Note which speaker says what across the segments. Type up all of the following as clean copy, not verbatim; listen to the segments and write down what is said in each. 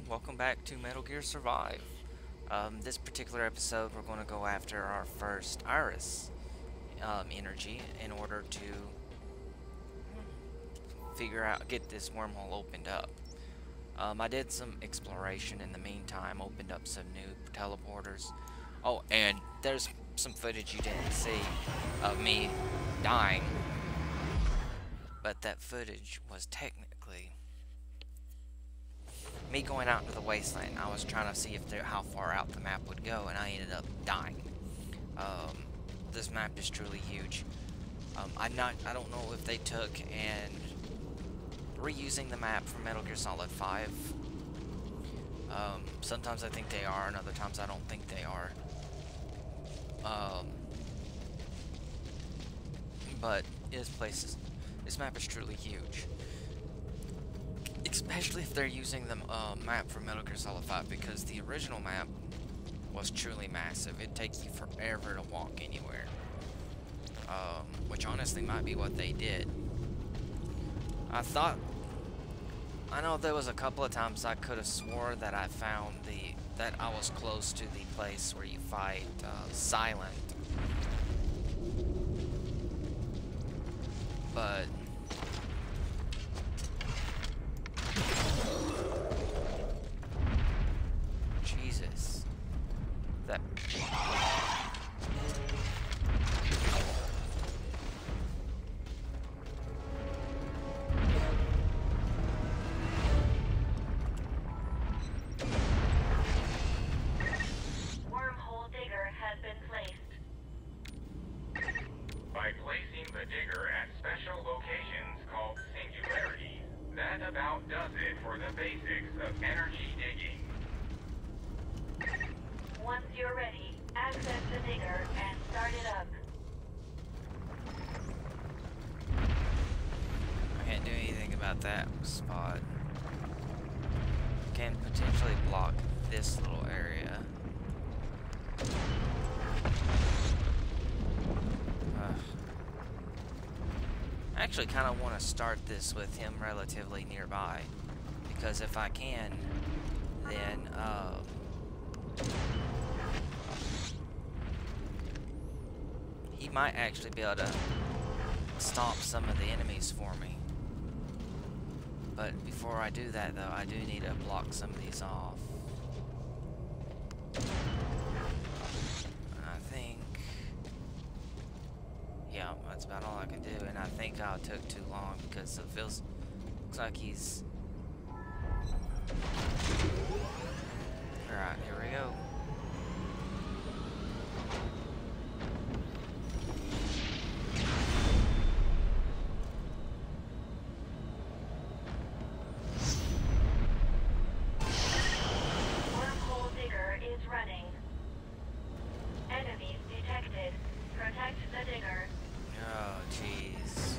Speaker 1: welcome back to Metal Gear Survive. This particular episode, we're going to go after our first Iris energy in order to get this wormhole opened up. I did some exploration in the meantime, opened up some new teleporters. Oh, and there's some footage you didn't see of me dying, but that footage was technically me going out into the wasteland. I was trying to see how far out the map would go, and I ended up dying. This map is truly huge. I don't know if they took and reusing the map from Metal Gear Solid 5. Sometimes I think they are, and other times I don't think they are. But this map is truly huge. Especially if they're using the map from Metal Gear Solid 5, because the original map was truly massive. It takes you forever to walk anywhere. Which honestly might be what they did. I know there was a couple of times I could have swore that I found that I was close to the place where you fight Silent. But Jesus. That
Speaker 2: wormhole digger has been placed.
Speaker 3: By placing the digger at special locations called singularities, that about does it for the basics of energy digging.
Speaker 2: Once you're ready, access the digger and start it up.
Speaker 1: I can't do anything about that spot. Can potentially block this little area. I actually kind of want to start this with him relatively nearby, because if I can, then he might actually be able to stomp some of the enemies for me. But before I do that, though, I do need to block some of these off. I think, yeah, that's about all I can do, and I think I took too long because it looks like he's... Alright, here we go.
Speaker 2: Wormhole digger is running. Enemies detected. Protect the digger.
Speaker 1: Oh, jeez.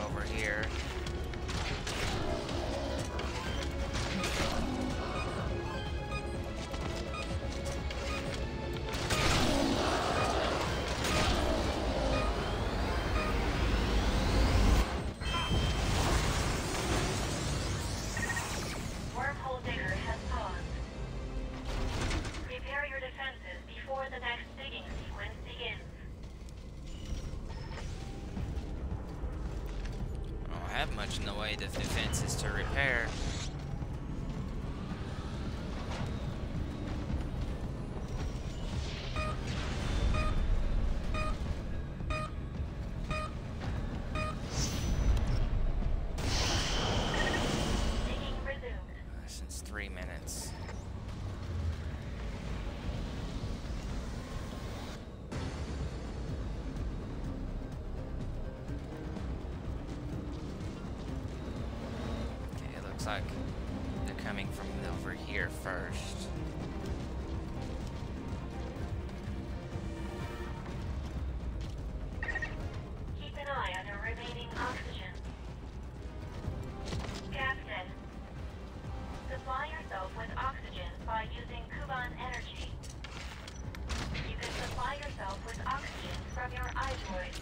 Speaker 1: Over here.
Speaker 2: Wormhole digger has paused. Prepare your defenses before the next digging sequence begins.
Speaker 1: have much in the way of defenses to repair.
Speaker 2: Digging resumed.
Speaker 1: Since 3 minutes. Okay, it looks like they're coming from over here first.
Speaker 2: Keep an eye on your remaining oxygen. Captain, supply yourself with oxygen by using Kuban energy. You can supply yourself with oxygen from your iDroid.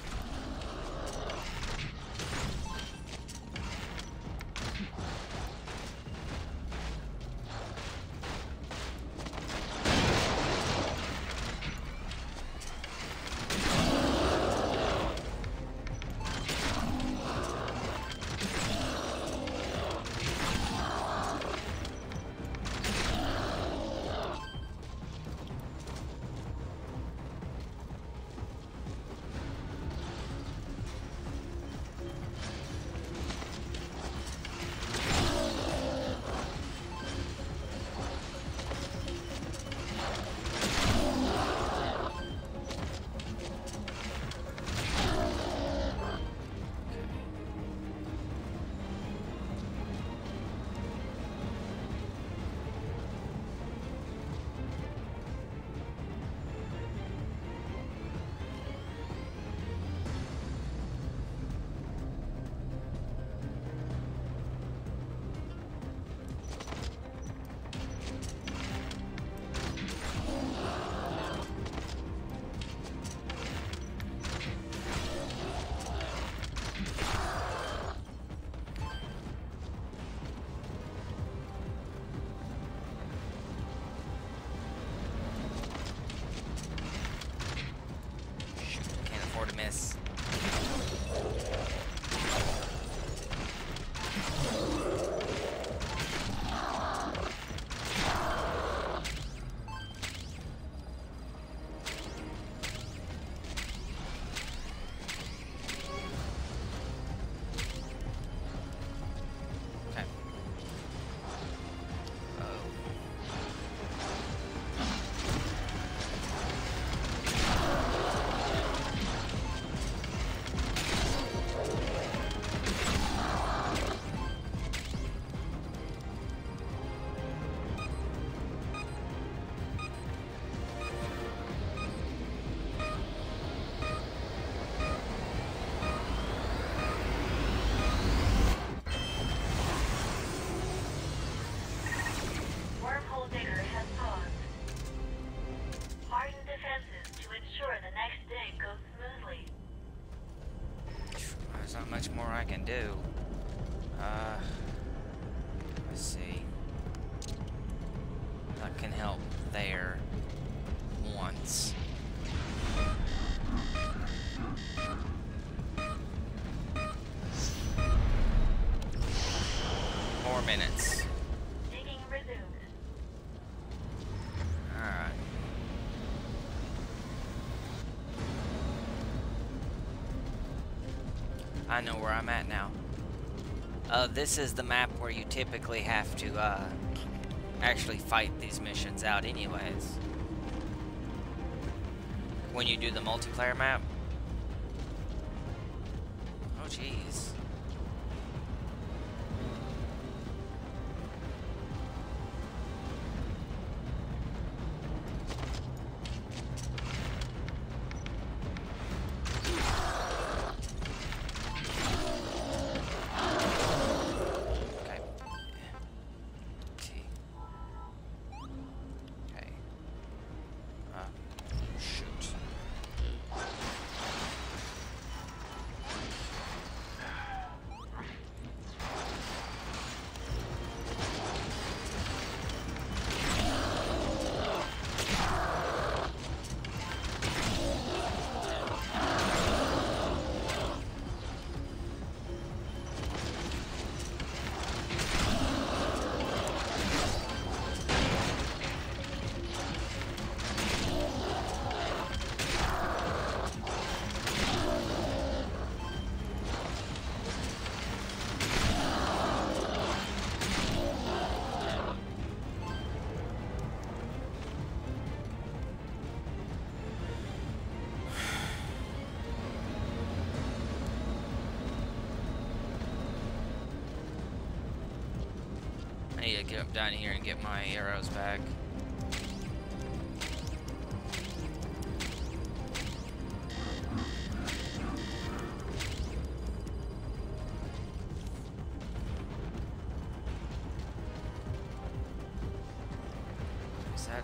Speaker 1: Can't afford to miss. Okay.
Speaker 2: Wormhole digger has paused. Harden defenses to ensure the next dig goes smoothly.
Speaker 1: There's not much more I can do. Let's see. That can help there once. More minutes.
Speaker 2: Digging resumed.
Speaker 1: Alright. I know where I'm at now. This is the map where you typically have to, actually fight these missions out anyways. When you do the multiplayer map. Oh, jeez. get up down here and get my arrows back. Is that...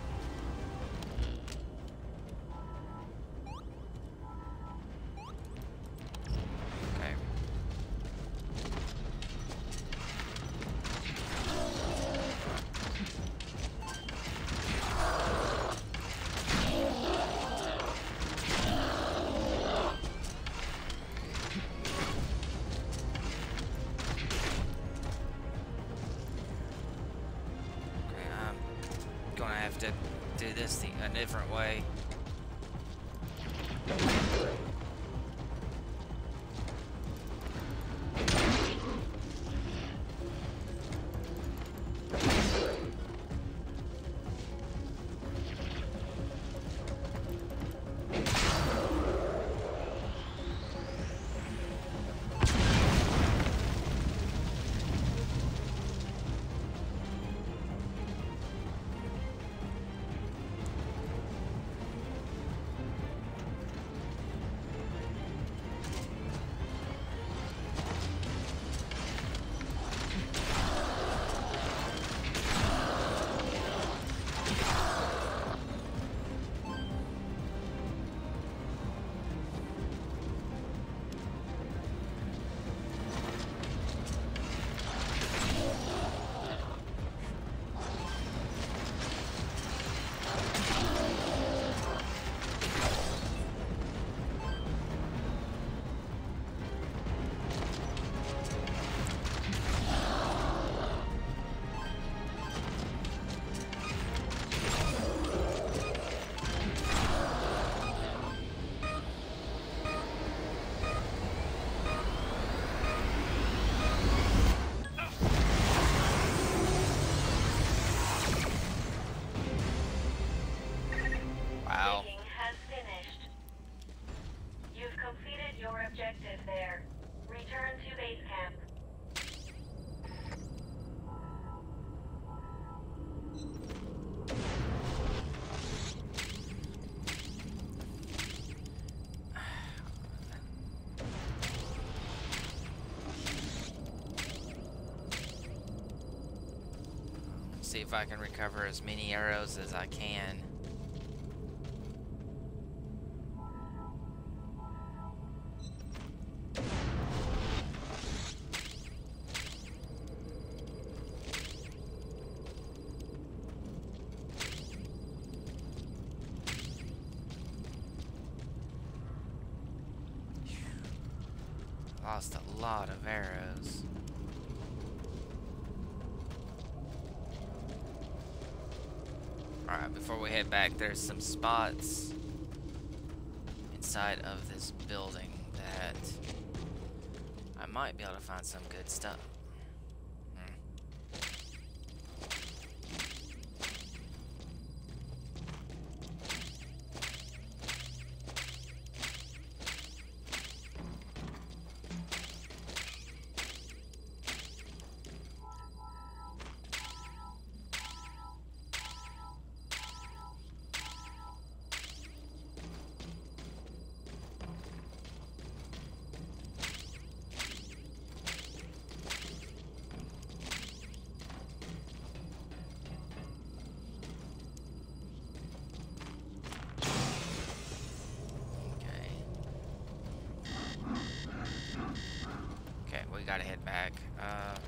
Speaker 1: Okay. Gonna have to do this a different way. Wow.
Speaker 2: Digging has finished. You've completed your objective there. Return to base camp.
Speaker 1: See if I can recover as many arrows as I can. Lost a lot of arrows. Alright, before we head back, there's some spots inside of this building that I might be able to find some good stuff. Gotta head back. Alright.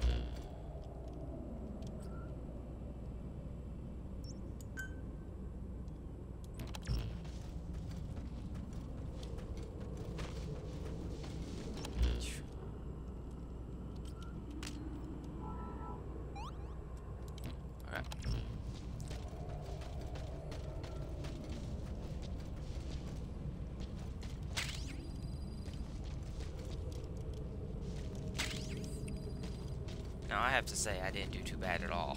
Speaker 1: Now, I have to say, I didn't do too bad at all.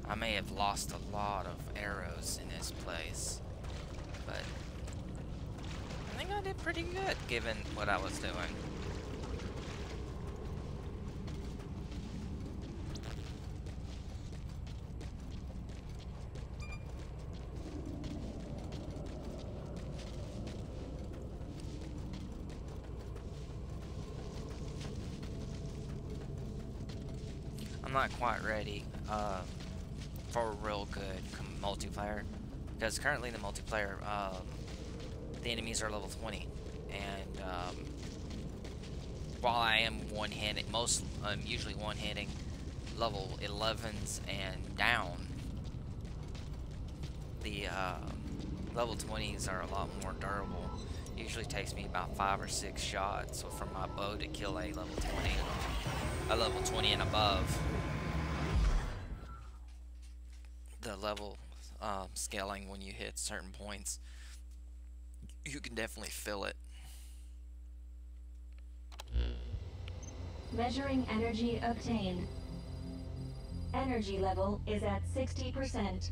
Speaker 1: I may have lost a lot of arrows in this place, but I think I did pretty good given what I was doing. I'm not quite ready for a real good multiplayer, because currently in the multiplayer, the enemies are level 20, and while I am one-hitting, usually one-hitting level 11s and down, the level 20s are a lot more durable. Usually takes me about 5 or 6 shots from my bow to kill a level 20, a level 20 and above. The level scaling, when you hit certain points, you can definitely feel it.
Speaker 2: Measuring energy obtained. Energy level is at 60%.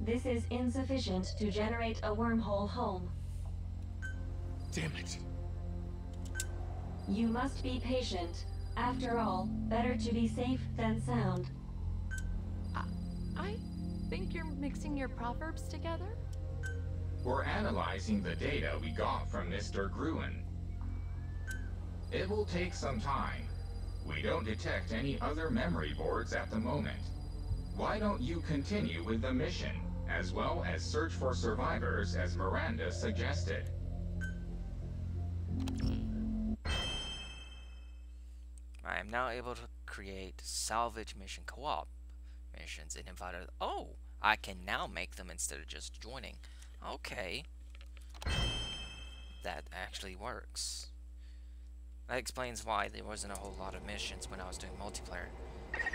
Speaker 2: This is insufficient to generate a wormhole home.
Speaker 4: Damn it.
Speaker 2: You must be patient. After all, better to be safe than sound.
Speaker 5: I think you're mixing your proverbs together.
Speaker 3: We're analyzing the data we got from Mr. Gruen. It will take some time. We don't detect any other memory boards at the moment. Why don't you continue with the mission, as well as search for survivors as Miranda suggested?
Speaker 1: I am now able to create salvage mission co-op missions and invite others. Oh, I can now make them instead of just joining. Okay. That actually works. That explains why there wasn't a whole lot of missions when I was doing multiplayer.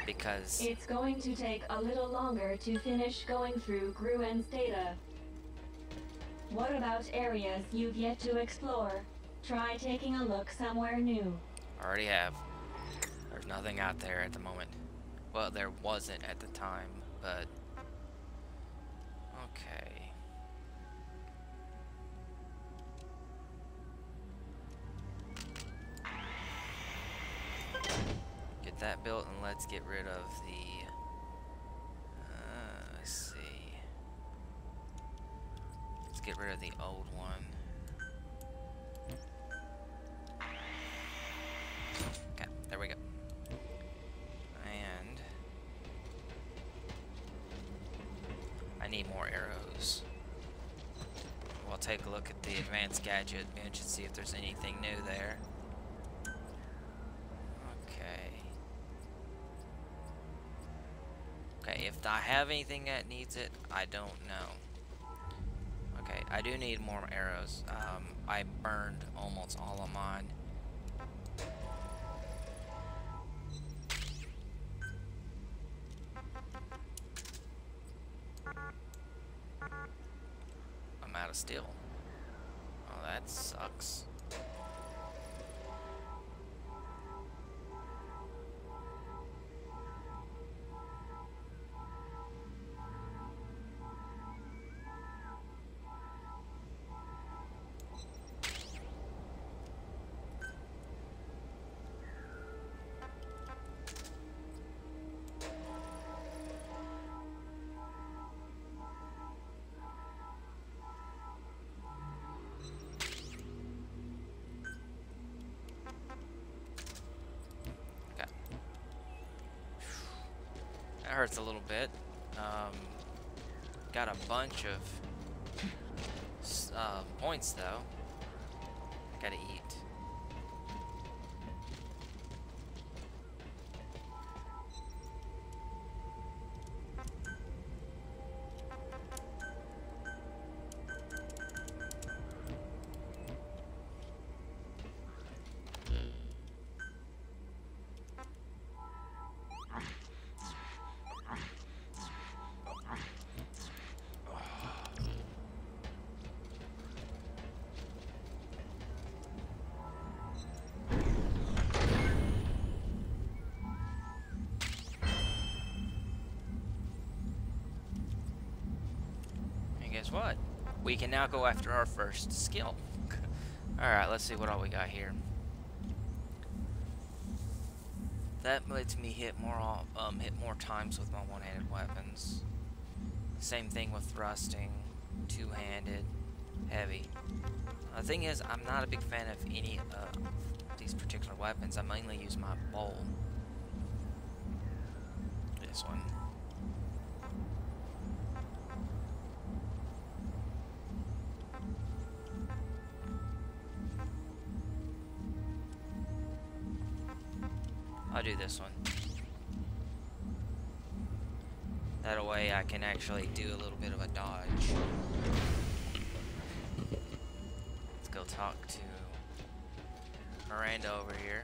Speaker 1: Because
Speaker 2: It's going to take a little longer to finish going through Gruen's data. What about areas you've yet to explore? Try taking a look somewhere new.
Speaker 1: I already have. There's nothing out there at the moment. Well, there wasn't at the time, but okay. Get that built, and let's get rid of the let's see. Let's get rid of the old one. Okay, there we go. And I need more arrows. We'll take a look at the advanced gadget bench and see if there's anything new there. Okay, if I have anything that needs it, I don't know. Okay, I do need more arrows. I burned almost all of mine. I'm out of steel. Oh, that sucks. That hurts a little bit. Got a bunch of points though. I gotta eat. Guess what? We can now go after our first skill. Alright, let's see what all we got here. That lets me hit more times with my one-handed weapons. Same thing with thrusting, two-handed, heavy. The thing is, I'm not a big fan of any of these particular weapons. I mainly use my bow. this one. I'll do this one. That way I can actually do a little bit of a dodge. Let's go talk to Miranda over here.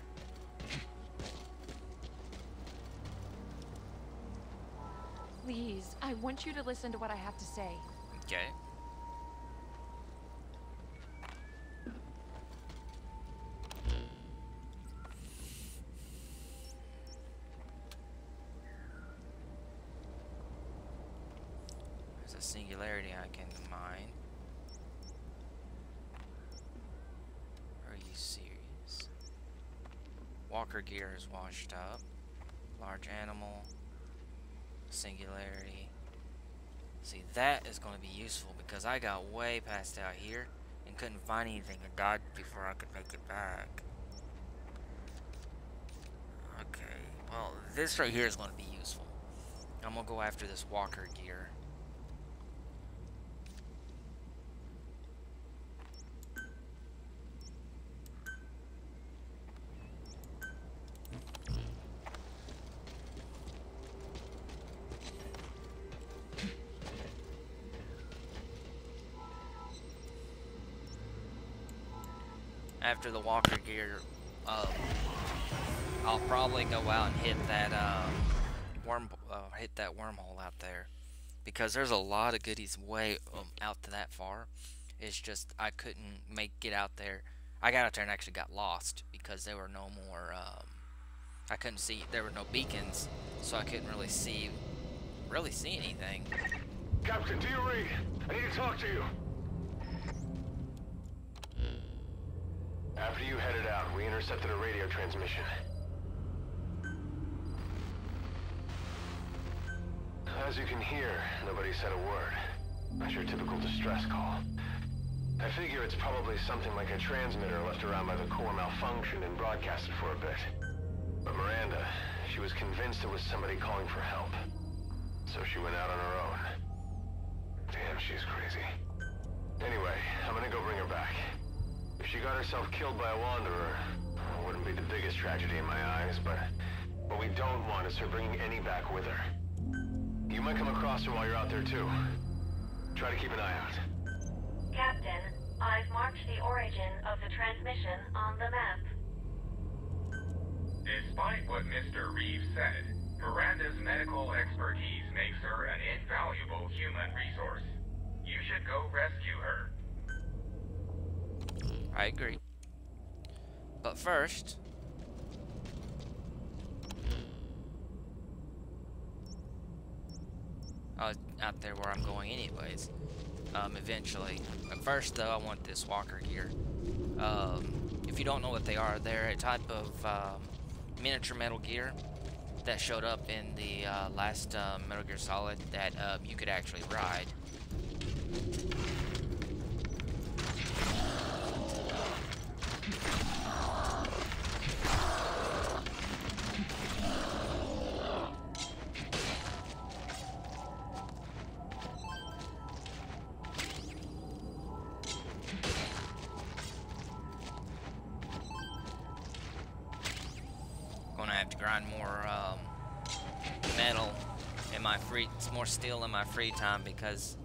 Speaker 5: Please, I want you to listen to what I have to say.
Speaker 1: Okay. There's a singularity I can mine. Are you serious? Walker gear is washed up. Large animal. Singularity. See, that is going to be useful because I got way past out here and couldn't find anything and died before I could make it back. Okay, well, this right here is going to be useful. I'm going to go after this walker gear. After the walker gear, I'll probably go out and hit that wormhole out there, because there's a lot of goodies way out to that far. It's just I couldn't get out there. I got out there and actually got lost because there were no more. I couldn't see. There were no beacons, so I couldn't really see anything.
Speaker 6: Captain, do you read? I need to talk to you. After you headed out, we intercepted a radio transmission. As you can hear, nobody said a word. Not your typical distress call. I figure it's probably something like a transmitter left around by the core malfunctioned and broadcasted for a bit. But Miranda, she was convinced it was somebody calling for help. So she went out on her own. Damn, she's crazy. Anyway, I'm gonna go bring her back. If she got herself killed by a wanderer, it wouldn't be the biggest tragedy in my eyes, but what we don't want is her bringing any back with her. You might come across her while you're out there too. Try to keep an eye out.
Speaker 2: Captain, I've marked the origin of the transmission on the map.
Speaker 3: Despite what Mr. Reeves said, Miranda's medical expertise makes her an invaluable human resource. You should go rescue her.
Speaker 1: I agree. But first, out there where I'm going anyways. Eventually. But first though, I want this walker gear. If you don't know what they are, they're a type of miniature Metal Gear that showed up in the last Metal Gear Solid that you could actually ride. Gonna have to grind more metal in my more steel in my free time, because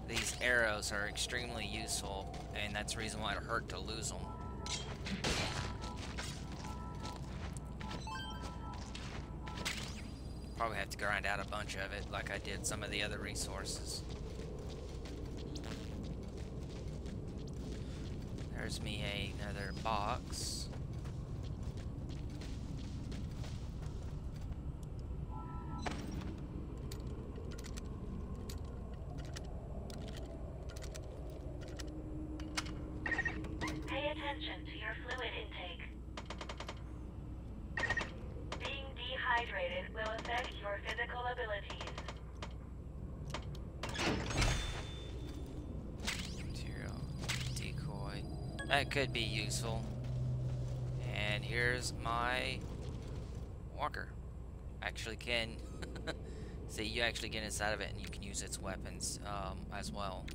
Speaker 1: these arrows are extremely useful, and that's the reason why it hurt to lose them. Probably have to grind out a bunch of it like I did some of the other resources. There's me another box.
Speaker 2: Pay attention to your fluid intake. Being dehydrated will affect your physical abilities.
Speaker 1: Material decoy. That could be useful. And here's my walker. Actually can See, you actually get inside of it and you can use its weapons as well.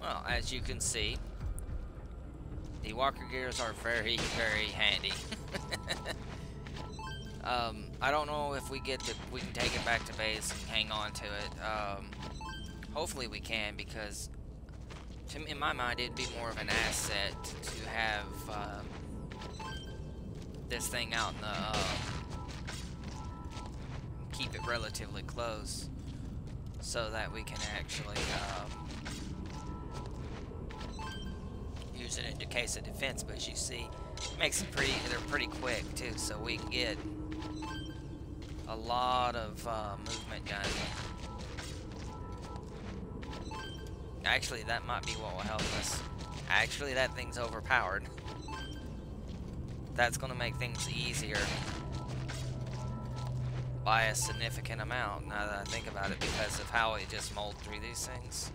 Speaker 1: Well, as you can see, the walker gears are very, very handy. I don't know if we can take it back to base and hang on to it. Hopefully we can, because in my mind it'd be more of an asset to have this thing out in the keep it relatively close, so that we can actually use it in case of defense. But as you see, it makes it they're pretty quick too, so we can get a lot of movement done. Actually, that might be what will help us. Actually, that thing's overpowered. That's going to make things easier by a significant amount, now that I think about it, because of how it just molds through these things.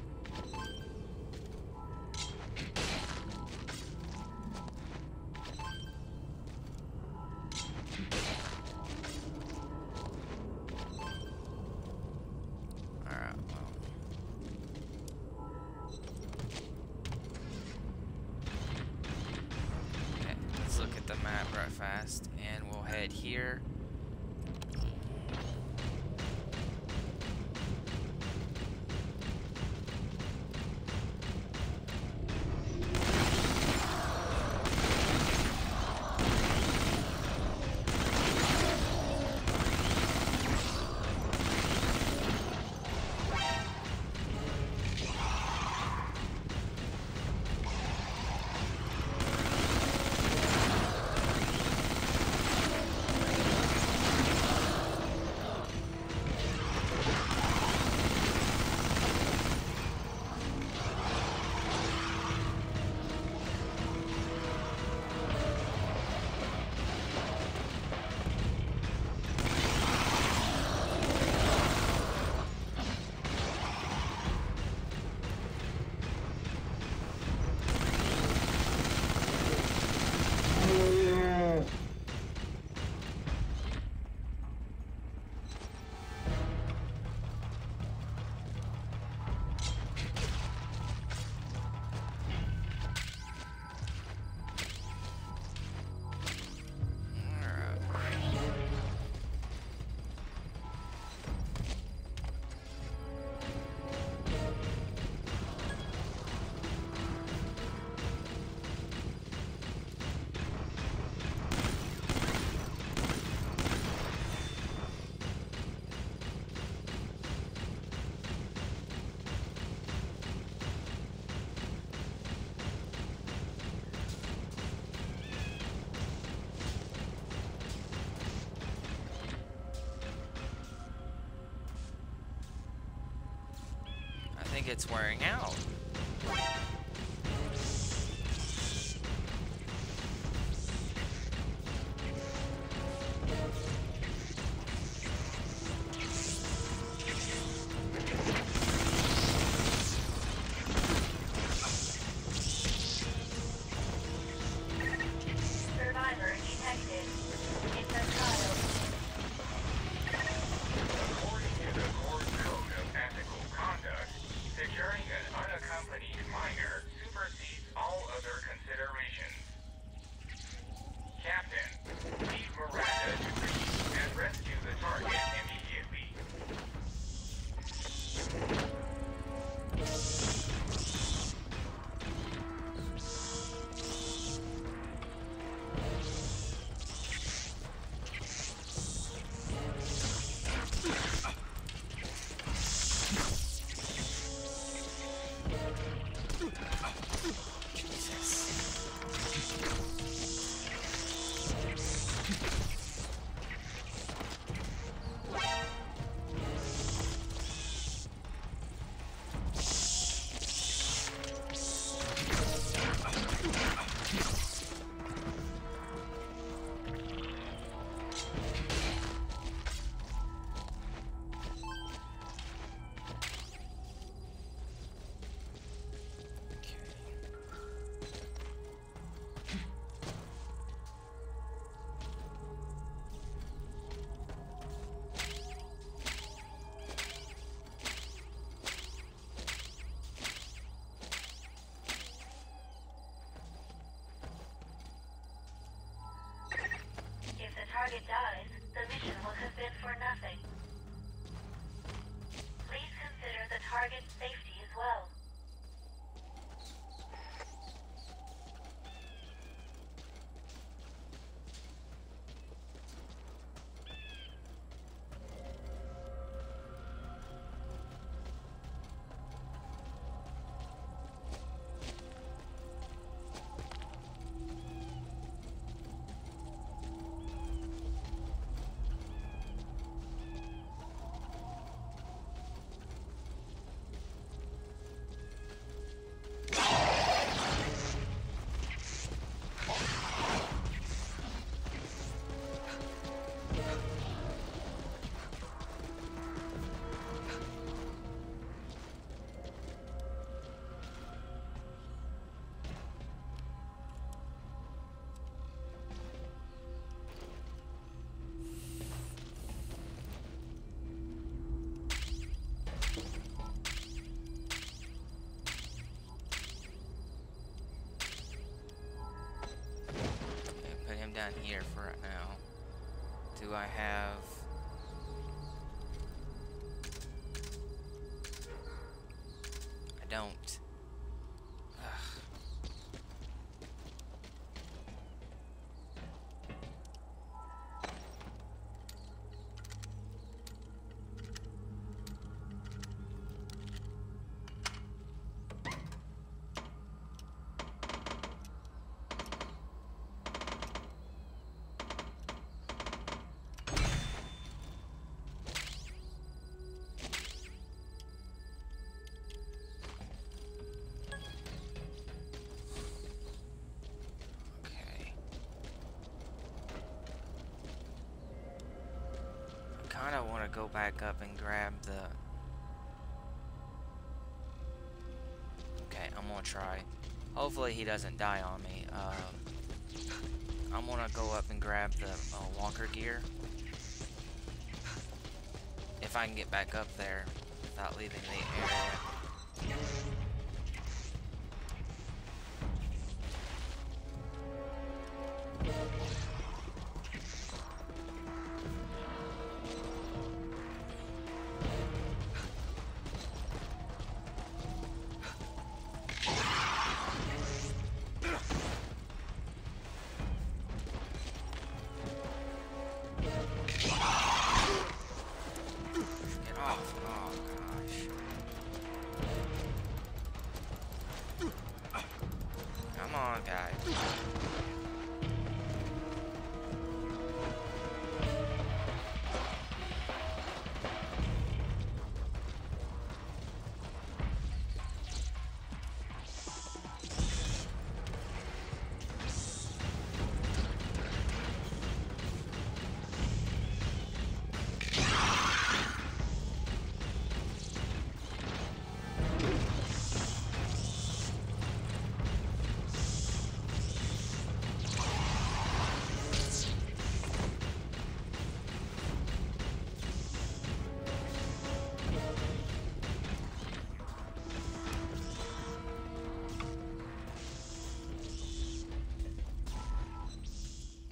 Speaker 1: Fast, and we'll head here. I think it's wearing out.
Speaker 2: Survivor detected. It's a trial
Speaker 1: do I have? I don't. Ugh. Okay. I kind of want to go back up and grab the... Okay, I'm gonna try. Hopefully he doesn't die on me. I'm gonna go up and grab the walker gear. If I can get back up there without leaving the area. Get off. Oh, gosh. Come on, guys.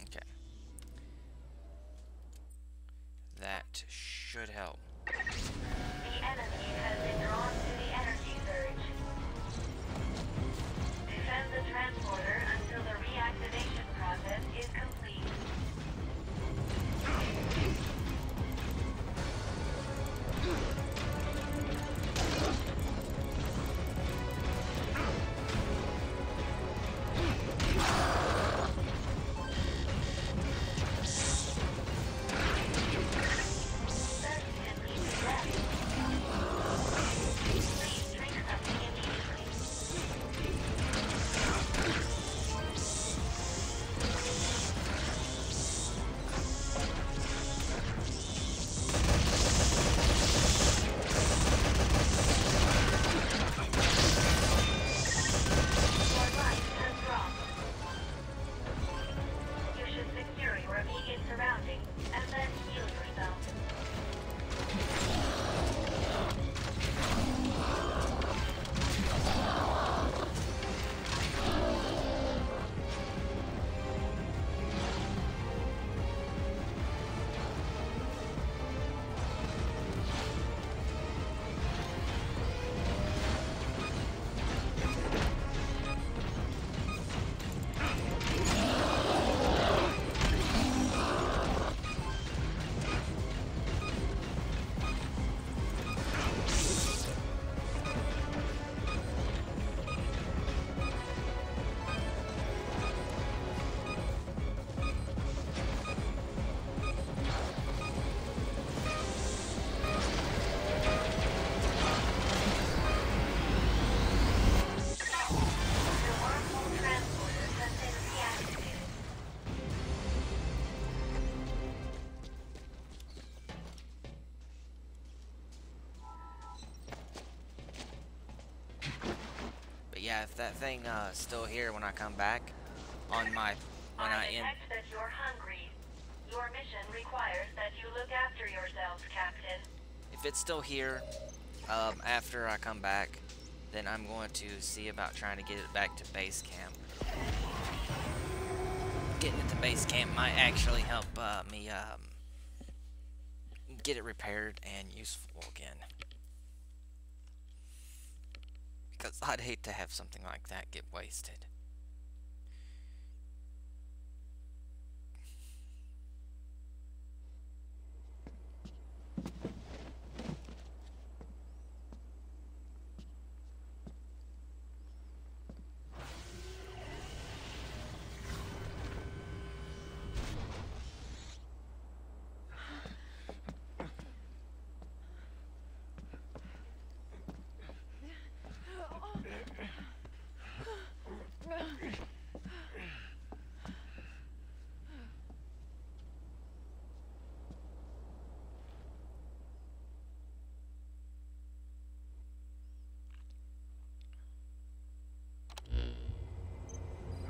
Speaker 1: Okay. That should help.
Speaker 2: The enemy has been drawn to the energy surge. Defend the transporter until the reactivation process is complete. Please drink something immediately. Your life has dropped. You should secure your immediate surroundings and then heal yourself. The wormhole transporter has been reactivated.
Speaker 1: But yeah, if that thing is still here when I come back on my when I end.
Speaker 2: detect that you're hungry. Your mission requires that you look after yourselves, Captain.
Speaker 1: If it's still here after I come back, then I'm going to see about trying to get it back to base camp. Getting it to base camp might actually help me get it repaired and useful again. Because I'd hate to have something like that get wasted.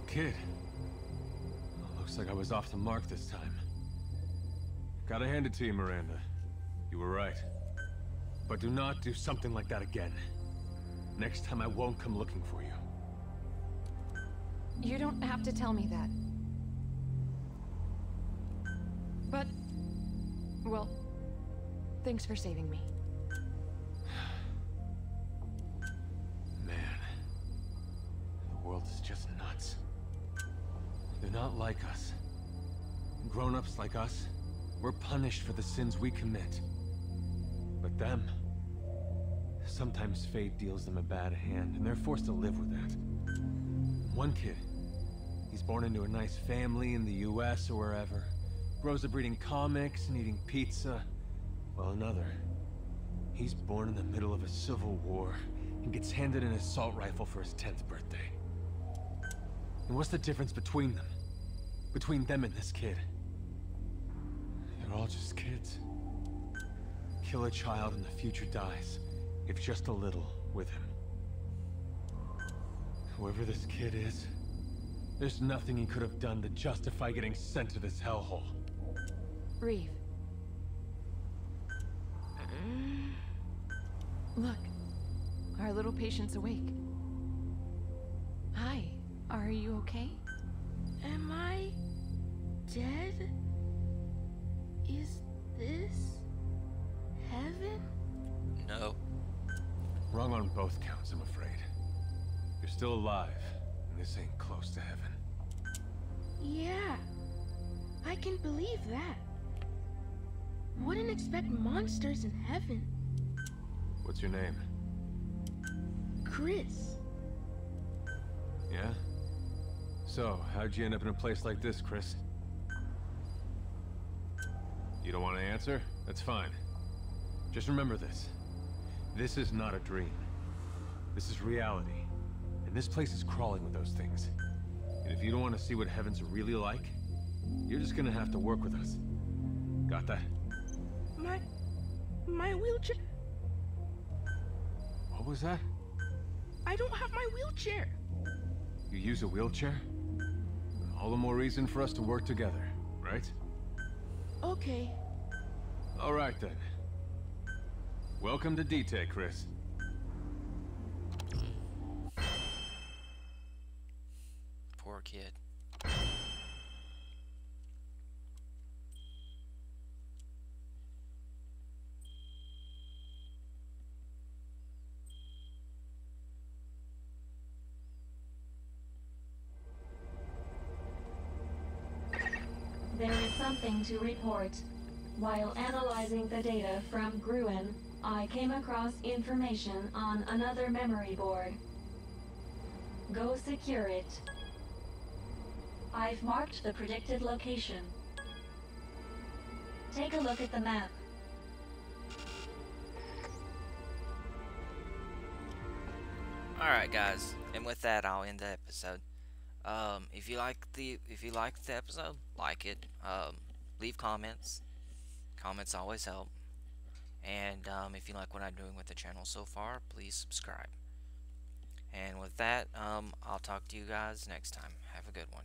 Speaker 4: Kid. Looks like I was off the mark this time. Gotta hand it to you, Miranda. You were right. But do not do something like that again. Next time I won't come looking for you.
Speaker 5: You don't have to tell me that. But, well, thanks for saving me.
Speaker 4: Man, the world is just nuts. They're not like us. Grown-ups like us, we're punished for the sins we commit. But them, sometimes fate deals them a bad hand, and they're forced to live with that. One kid, he's born into a nice family in the US or wherever, grows up reading comics and eating pizza, while another, he's born in the middle of a civil war and gets handed an assault rifle for his 10th birthday. And what's the difference between them? Between them and this kid? They're all just kids. Kill a child and the future dies, if just a little, with him. Whoever this kid is, there's nothing he could have done to justify getting sent to this hellhole.
Speaker 5: Reeve. Look, our little patient's awake. Hi, are you okay?
Speaker 7: Am I dead? Is this heaven?
Speaker 1: No.
Speaker 4: Wrong on both counts, I'm afraid. You're still alive, and this ain't close to heaven.
Speaker 7: Yeah, I can believe that. Wouldn't expect monsters in heaven.
Speaker 4: What's your name?
Speaker 7: Chris.
Speaker 4: Yeah? So, how'd you end up in a place like this, Chris? You don't want to answer? That's fine. Just remember this. This is not a dream. This is reality. And this place is crawling with those things. And if you don't want to see what heaven's really like, you're just gonna have to work with us. Got that?
Speaker 7: My wheelchair.
Speaker 4: What was that?
Speaker 7: I don't have my wheelchair.
Speaker 4: You use a wheelchair? All the more reason for us to work together, right?
Speaker 7: Okay.
Speaker 4: All right then. Welcome to D-Tech, Chris.
Speaker 1: Poor kid.
Speaker 2: There is something to report. While analyzing the data from Gruen, I came across information on another memory board. Go secure it. I've marked the predicted location. Take a look at the map.
Speaker 1: Alright guys, and with that I'll end the episode. If you liked the episode, like it. Leave comments. Comments always help. And if you like what I'm doing with the channel so far, please subscribe. And with that, I'll talk to you guys next time. Have a good one.